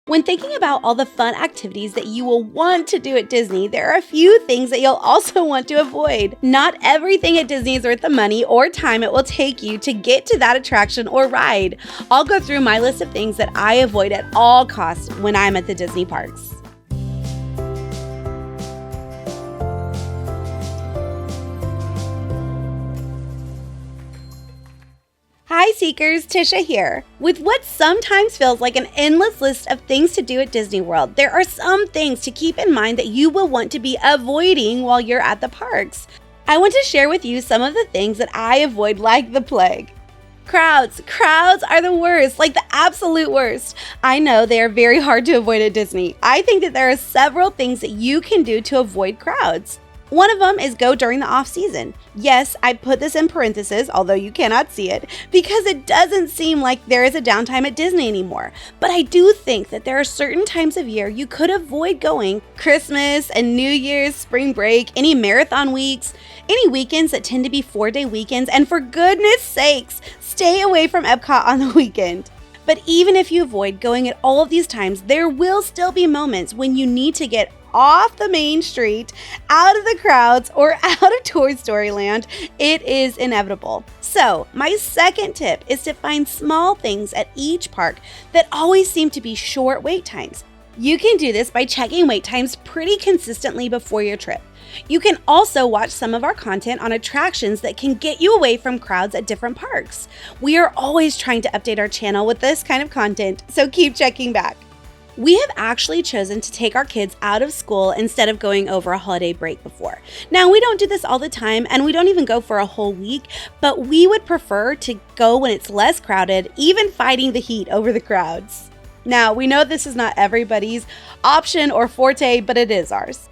When thinking about all the fun activities that you will want to do at Disney, there are a few things that you'll also want to avoid. Not everything at Disney is worth the money or time it will take you to get to that attraction or ride. I'll go through my list of things that I avoid at all costs when I'm at the Disney parks. Hi Seekers, Tisha here. With what sometimes feels like an endless list of things to do at Disney World, there are some things to keep in mind that you will want to be avoiding while you're at the parks. I want to share with you some of the things that I avoid like the plague. Crowds are the worst, like the absolute worst. I know they are very hard to avoid at Disney. I think that there are several things that you can do to avoid crowds. One of them is go during the off season. Yes, I put this in parentheses, although you cannot see it, because it doesn't seem like there is a downtime at Disney anymore. But I do think that there are certain times of year you could avoid going: Christmas and New Year's, spring break, any marathon weeks, any weekends that tend to be 4-day weekends, and for goodness sakes, stay away from Epcot on the weekend. But even if you avoid going at all of these times, there will still be moments when you need to get off the main street, out of the crowds, or out of Toy Story Land. It is inevitable. So, my second tip is to find small things at each park that always seem to be short wait times. You can do this by checking wait times pretty consistently before your trip. You can also watch some of our content on attractions that can get you away from crowds at different parks. We are always trying to update our channel with this kind of content, so keep checking back. We have actually chosen to take our kids out of school instead of going over a holiday break before. Now, we don't do this all the time, and we don't even go for a whole week, but we would prefer to go when it's less crowded, even fighting the heat over the crowds. Now, we know this is not everybody's option or forte, but it is ours.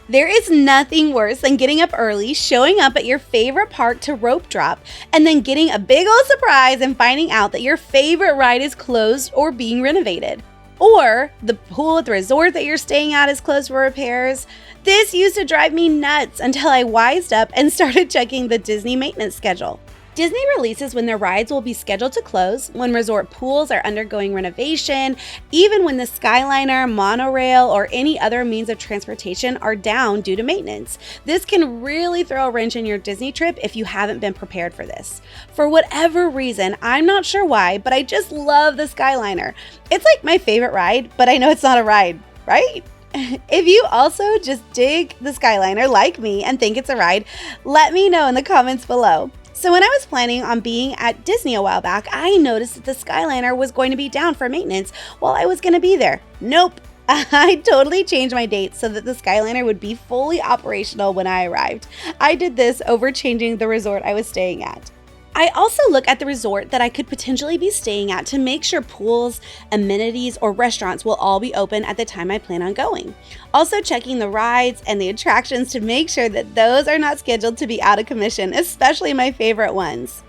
There is nothing worse than getting up early, showing up at your favorite park to rope drop, and then getting a big old surprise and finding out that your favorite ride is closed or being renovated. Or the pool at the resort that you're staying at is closed for repairs. This used to drive me nuts until I wised up and started checking the Disney maintenance schedule. Disney releases when their rides will be scheduled to close, when resort pools are undergoing renovation, even when the Skyliner, monorail, or any other means of transportation are down due to maintenance. This can really throw a wrench in your Disney trip if you haven't been prepared for this. For whatever reason, I'm not sure why, but I just love the Skyliner. It's like my favorite ride, but I know it's not a ride, right? If you also just dig the Skyliner like me and think it's a ride, let me know in the comments below. So when I was planning on being at Disney a while back, I noticed that the Skyliner was going to be down for maintenance while I was going to be there. Nope. I totally changed my date so that the Skyliner would be fully operational when I arrived. I did this over changing the resort I was staying at. I also look at the resort that I could potentially be staying at to make sure pools, amenities, or restaurants will all be open at the time I plan on going. Also checking the rides and the attractions to make sure that those are not scheduled to be out of commission, especially my favorite ones.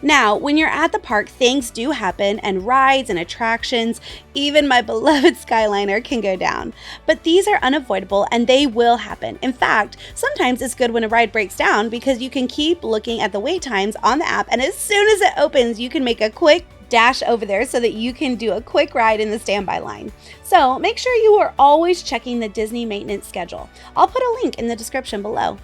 Now, when you're at the park, things do happen, and rides and attractions, even my beloved Skyliner, can go down. But these are unavoidable and they will happen. In fact, sometimes it's good when a ride breaks down because you can keep looking at the wait times on the app, and as soon as it opens, you can make a quick dash over there so that you can do a quick ride in the standby line. So make sure you are always checking the Disney maintenance schedule. I'll put a link in the description below.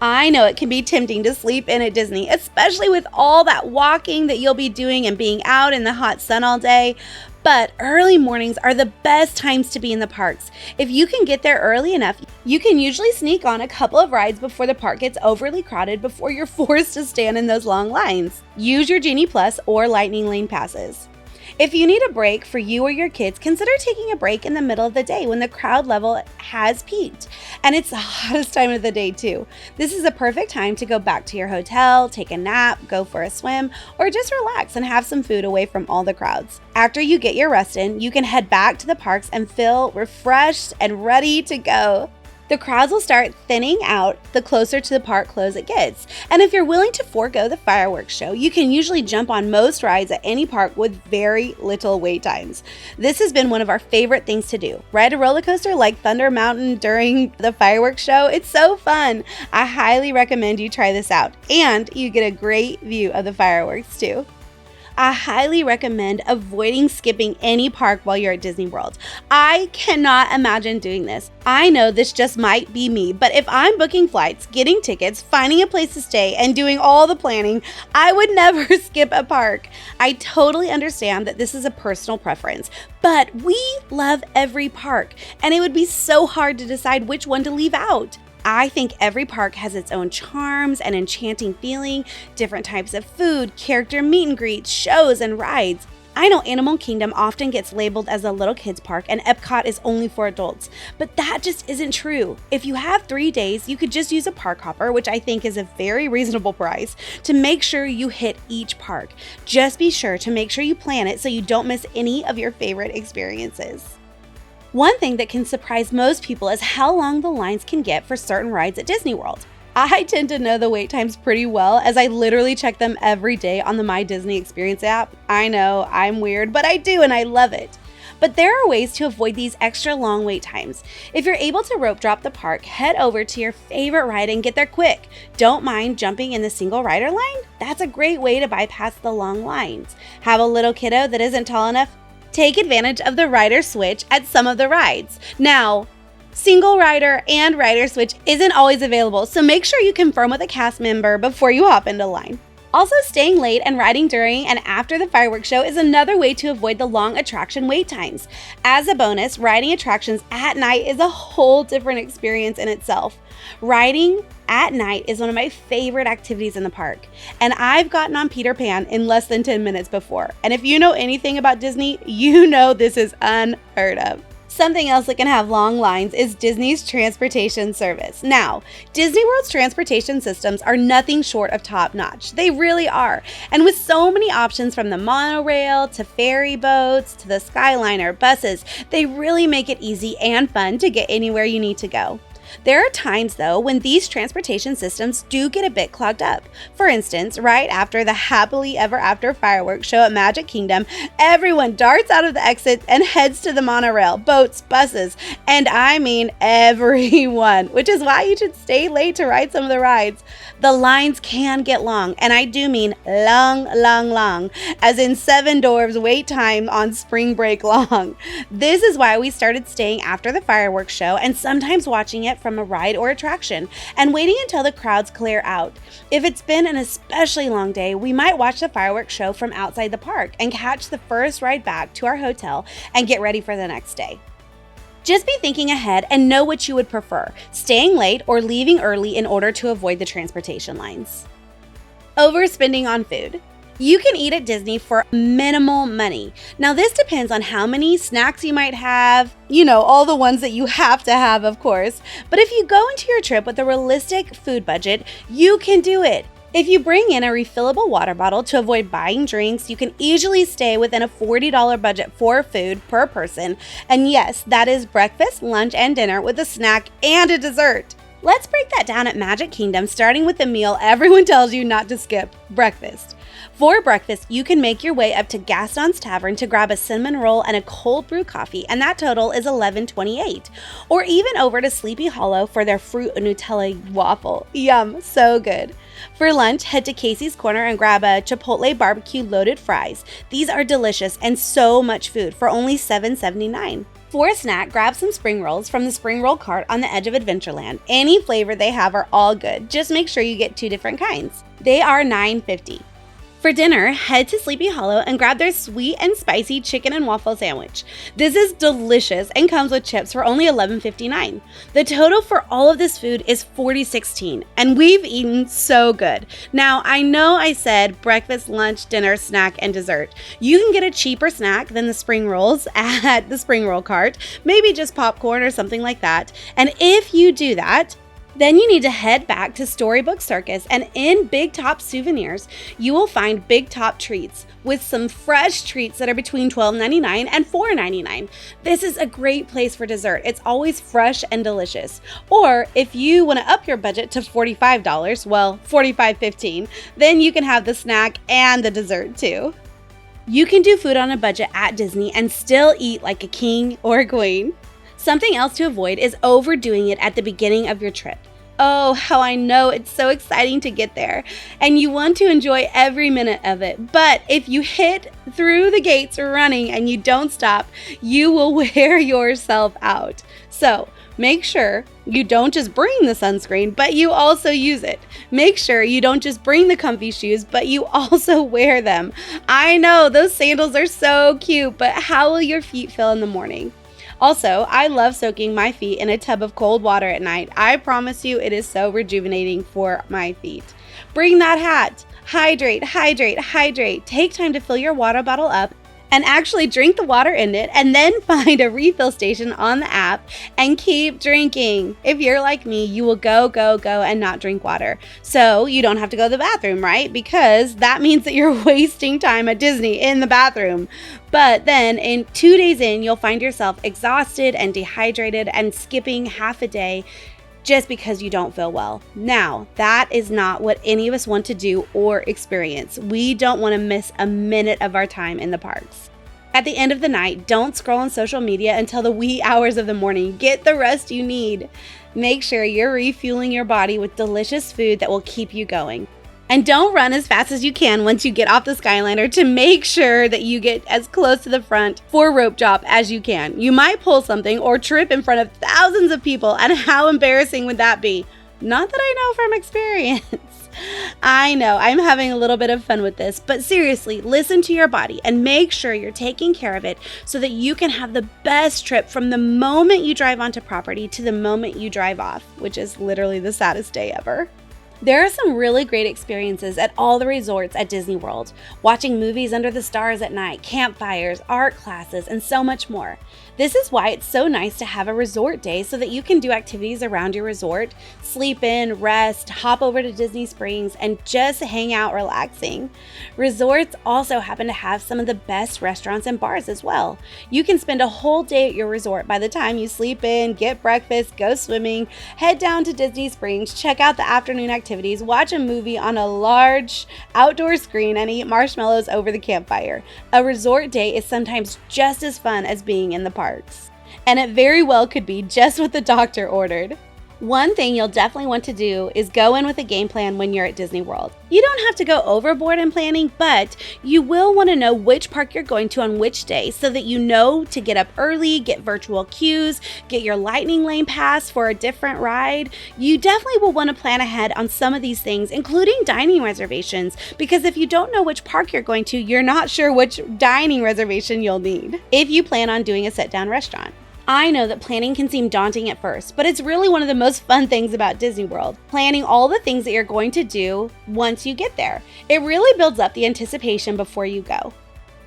I know it can be tempting to sleep in at Disney, especially with all that walking that you'll be doing and being out in the hot sun all day. But early mornings are the best times to be in the parks. If you can get there early enough, you can usually sneak on a couple of rides before the park gets overly crowded before you're forced to stand in those long lines. Use your Genie Plus or Lightning Lane passes. If you need a break for you or your kids, consider taking a break in the middle of the day when the crowd level has peaked. And it's the hottest time of the day too. This is a perfect time to go back to your hotel, take a nap, go for a swim, or just relax and have some food away from all the crowds. After you get your rest in, you can head back to the parks and feel refreshed and ready to go. The crowds will start thinning out the closer to the park close it gets. And if you're willing to forego the fireworks show, you can usually jump on most rides at any park with very little wait times. This has been one of our favorite things to do. Ride a roller coaster like Thunder Mountain during the fireworks show. It's so fun. I highly recommend you try this out. And you get a great view of the fireworks too. I highly recommend avoiding skipping any park while you're at Disney World. I cannot imagine doing this. I know this just might be me, but if I'm booking flights, getting tickets, finding a place to stay, and doing all the planning, I would never skip a park. I totally understand that this is a personal preference, but we love every park, and it would be so hard to decide which one to leave out. I think every park has its own charms and enchanting feeling, different types of food, character meet and greets, shows, and rides. I know Animal Kingdom often gets labeled as a little kids park and Epcot is only for adults, but that just isn't true. If you have 3 days, you could just use a park hopper, which I think is a very reasonable price, to make sure you hit each park. Just be sure to make sure you plan it so you don't miss any of your favorite experiences. One thing that can surprise most people is how long the lines can get for certain rides at Disney World. I tend to know the wait times pretty well as I literally check them every day on the My Disney Experience app. I know, I'm weird, but I do and I love it. But there are ways to avoid these extra long wait times. If you're able to rope drop the park, head over to your favorite ride and get there quick. Don't mind jumping in the single rider line? That's a great way to bypass the long lines. Have a little kiddo that isn't tall enough? Take advantage of the rider switch at some of the rides. Now, single rider and rider switch isn't always available, so make sure you confirm with a cast member before you hop into line. Also, staying late and riding during and after the fireworks show is another way to avoid the long attraction wait times. As a bonus, riding attractions at night is a whole different experience in itself. Riding at night is one of my favorite activities in the park, and I've gotten on Peter Pan in less than 10 minutes before. And if you know anything about Disney, you know this is unheard of. Something else that can have long lines is Disney's transportation service. Now, Disney World's transportation systems are nothing short of top-notch. They really are. And with so many options from the monorail to ferry boats to the Skyliner buses, they really make it easy and fun to get anywhere you need to go. There are times, though, when these transportation systems do get a bit clogged up. For instance, right after the happily ever after fireworks show at Magic Kingdom, everyone darts out of the exits and heads to the monorail, boats, buses, and I mean everyone, which is why you should stay late to ride some of the rides. The lines can get long, and I do mean long, as in 7 dwarves wait time on spring break long. This is why we started staying after the fireworks show and sometimes watching it from a ride or attraction and waiting until the crowds clear out. If it's been an especially long day, we might watch the fireworks show from outside the park and catch the first ride back to our hotel and get ready for the next day. Just be thinking ahead and know what you would prefer, staying late or leaving early in order to avoid the transportation lines. Overspending on food. You can eat at Disney for minimal money. Now, this depends on how many snacks you might have, all the ones that you have to have, of course. But if you go into your trip with a realistic food budget, you can do it. If you bring in a refillable water bottle to avoid buying drinks, you can easily stay within a $40 budget for food per person. And yes, that is breakfast, lunch, and dinner with a snack and a dessert. Let's break that down at Magic Kingdom, starting with the meal everyone tells you not to skip, breakfast. For breakfast, you can make your way up to Gaston's Tavern to grab a cinnamon roll and a cold brew coffee, and that total is $11.28. Or even over to Sleepy Hollow for their fruit and Nutella waffle. Yum, so good. For lunch, head to Casey's Corner and grab a Chipotle barbecue loaded fries. These are delicious and so much food for only $7.79. For a snack, grab some spring rolls from the spring roll cart on the edge of Adventureland. Any flavor they have are all good. Just make sure you get 2 different kinds. They are $9.50. For dinner, head to Sleepy Hollow and grab their sweet and spicy chicken and waffle sandwich. This is delicious and comes with chips for only $11.59. The total for all of this food is $40.16, and we've eaten so good. Now, I know I said breakfast, lunch, dinner, snack, and dessert. You can get a cheaper snack than the spring rolls at the spring roll cart, maybe just popcorn or something like that. And if you do that, then you need to head back to Storybook Circus, and in Big Top Souvenirs, you will find Big Top treats with some fresh treats that are between $12.99 and $4.99. This is a great place for dessert. It's always fresh and delicious. Or if you want to up your budget to $45, well, $45.15, then you can have the snack and the dessert too. You can do food on a budget at Disney and still eat like a king or a queen. Something else to avoid is overdoing it at the beginning of your trip. Oh, how I know it's so exciting to get there, and you want to enjoy every minute of it. But if you hit through the gates running and you don't stop, you will wear yourself out. So make sure you don't just bring the sunscreen, but you also use it. Make sure you don't just bring the comfy shoes, but you also wear them. I know those sandals are so cute, but how will your feet feel in the morning? Also, I love soaking my feet in a tub of cold water at night. I promise you, it is so rejuvenating for my feet. Bring that hat. Hydrate, hydrate, hydrate. Take time to fill your water bottle up and actually drink the water in it, and then find a refill station on the app and keep drinking. If you're like me, you will go and not drink water. So you don't have to go to the bathroom, right? Because that means that you're wasting time at Disney in the bathroom. But then 2 days in, you'll find yourself exhausted and dehydrated and skipping half a day just because you don't feel well. Now, that is not what any of us want to do or experience. We don't want to miss a minute of our time in the parks. At the end of the night, don't scroll on social media until the wee hours of the morning. Get the rest you need. Make sure you're refueling your body with delicious food that will keep you going. And don't run as fast as you can once you get off the Skyliner to make sure that you get as close to the front for rope drop as you can. You might pull something or trip in front of thousands of people, and how embarrassing would that be? Not that I know from experience. I know I'm having a little bit of fun with this, but seriously, listen to your body and make sure you're taking care of it so that you can have the best trip from the moment you drive onto property to the moment you drive off, which is literally the saddest day ever. There are some really great experiences at all the resorts at Disney World, watching movies under the stars at night, campfires, art classes, and so much more. This is why it's so nice to have a resort day so that you can do activities around your resort, sleep in, rest, hop over to Disney Springs, and just hang out relaxing. Resorts also happen to have some of the best restaurants and bars as well. You can spend a whole day at your resort by the time you sleep in, get breakfast, go swimming, head down to Disney Springs, check out the afternoon activities, watch a movie on a large outdoor screen, and eat marshmallows over the campfire. A resort day is sometimes just as fun as being in the parks. And it very well could be just what the doctor ordered. One thing you'll definitely want to do is go in with a game plan when you're at Disney World. You don't have to go overboard in planning, but you will want to know which park you're going to on which day so that you know to get up early, get virtual queues, get your lightning lane pass for a different ride. You definitely will want to plan ahead on some of these things, including dining reservations, because if you don't know which park you're going to, you're not sure which dining reservation you'll need if you plan on doing a sit-down restaurant. I know that planning can seem daunting at first, but it's really one of the most fun things about Disney World, planning all the things that you're going to do once you get there. It really builds up the anticipation before you go.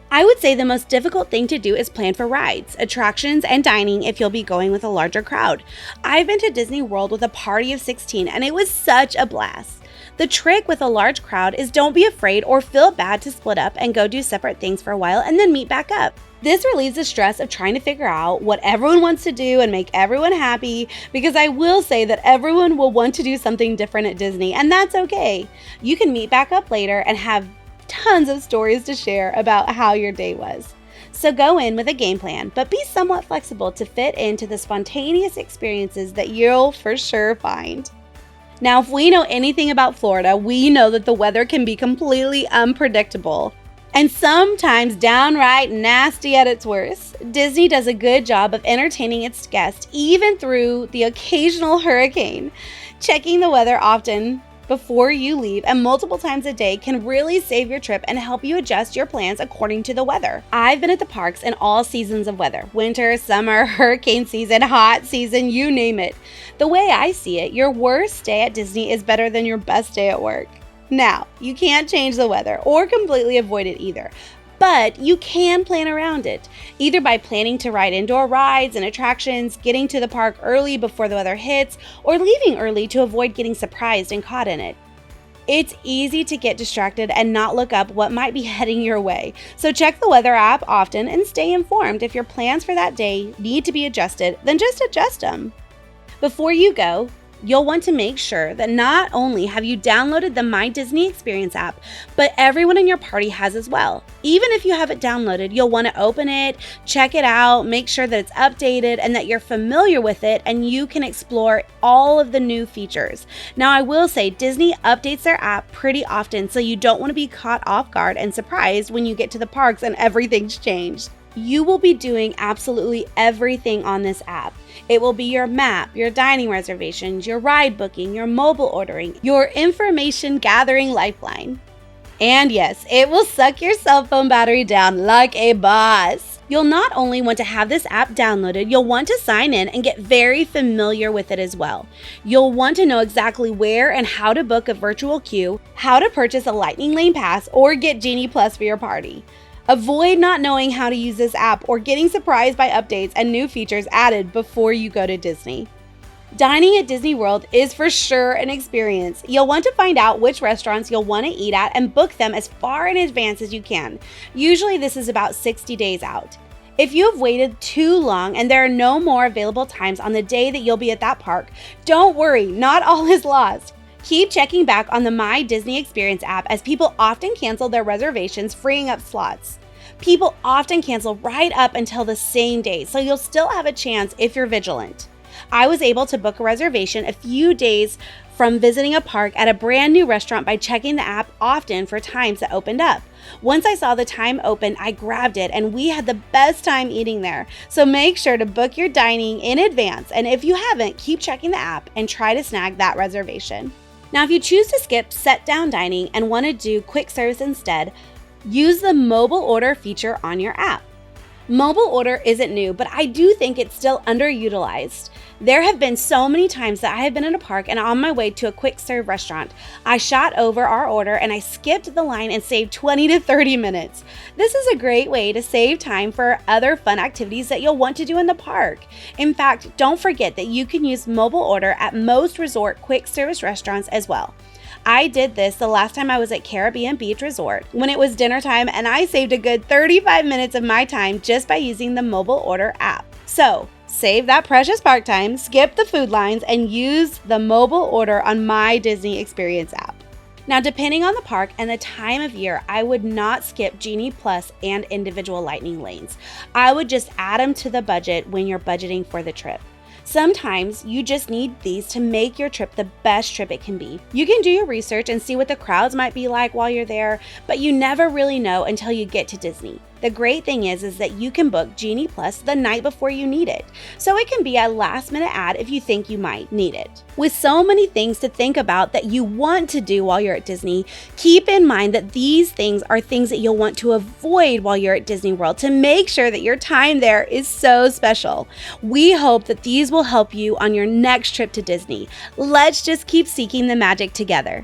I would say the most difficult thing to do is plan for rides, attractions, and dining if you'll be going with a larger crowd. I've been to Disney World with a party of 16, and it was such a blast. The trick with a large crowd is don't be afraid or feel bad to split up and go do separate things for a while and then meet back up. This relieves the stress of trying to figure out what everyone wants to do and make everyone happy, because I will say that everyone will want to do something different at Disney, and that's okay. You can meet back up later and have tons of stories to share about how your day was. So go in with a game plan, but be somewhat flexible to fit into the spontaneous experiences that you'll for sure find. Now, if we know anything about Florida, we know that the weather can be completely unpredictable and sometimes downright nasty at its worst. Disney does a good job of entertaining its guests, even through the occasional hurricane. Checking the weather often before you leave and multiple times a day can really save your trip and help you adjust your plans according to the weather. I've been at the parks in all seasons of weather: winter, summer, hurricane season, hot season, you name it. The way I see it, your worst day at Disney is better than your best day at work. Now, you can't change the weather or completely avoid it either, but you can plan around it, either by planning to ride indoor rides and attractions, getting to the park early before the weather hits, or leaving early to avoid getting surprised and caught in it. It's easy to get distracted and not look up what might be heading your way, so check the weather app often and stay informed. If your plans for that day need to be adjusted, then just adjust them. Before you go, You'll want to make sure that not only have you downloaded the My Disney Experience app, but everyone in your party has as well. Even if you have it downloaded, you'll want to open it, check it out, make sure that it's updated and that you're familiar with it and you can explore all of the new features. Now, I will say Disney updates their app pretty often, so you don't want to be caught off guard and surprised when you get to the parks and everything's changed. You will be doing absolutely everything on this app. It will be your map, your dining reservations, your ride booking, your mobile ordering, your information gathering lifeline. And yes, it will suck your cell phone battery down like a boss. You'll not only want to have this app downloaded, you'll want to sign in and get very familiar with it as well. You'll want to know exactly where and how to book a virtual queue, how to purchase a Lightning Lane Pass, or get Genie Plus for your party. Avoid not knowing how to use this app or getting surprised by updates and new features added before you go to Disney. Dining at Disney World is for sure an experience. You'll want to find out which restaurants you'll want to eat at and book them as far in advance as you can. Usually this is about 60 days out. If you have waited too long and there are no more available times on the day that you'll be at that park, don't worry, not all is lost. Keep checking back on the My Disney Experience app as people often cancel their reservations, freeing up slots. People often cancel right up until the same day, so you'll still have a chance if you're vigilant. I was able to book a reservation a few days from visiting a park at a brand new restaurant by checking the app often for times that opened up. Once I saw the time open, I grabbed it and we had the best time eating there. So make sure to book your dining in advance, and if you haven't, keep checking the app and try to snag that reservation. Now, if you choose to skip set-down dining and want to do quick service instead, use the mobile order feature on your app. Mobile order isn't new, but I do think it's still underutilized. There have been so many times that I have been in a park and on my way to a quick serve restaurant, I shot over our order and I skipped the line and saved 20 to 30 minutes. This is a great way to save time for other fun activities that you'll want to do in the park. In fact, don't forget that you can use mobile order at most resort quick service restaurants as well. I did this the last time I was at Caribbean Beach Resort when it was dinner time, and I saved a good 35 minutes of my time just by using the mobile order app. So, save that precious park time, skip the food lines, and use the mobile order on My Disney Experience app. Now, depending on the park and the time of year, I would not skip Genie Plus and individual Lightning Lanes. I would just add them to the budget when you're budgeting for the trip. Sometimes you just need these to make your trip the best trip it can be. You can do your research and see what the crowds might be like while you're there, but you never really know until you get to Disney. The great thing is that you can book Genie Plus the night before you need it, so it can be a last-minute add if you think you might need it. With so many things to think about that you want to do while you're at Disney, keep in mind that these things are things that you'll want to avoid while you're at Disney World to make sure that your time there is so special. We hope that these will help you on your next trip to Disney. Let's just keep seeking the magic together.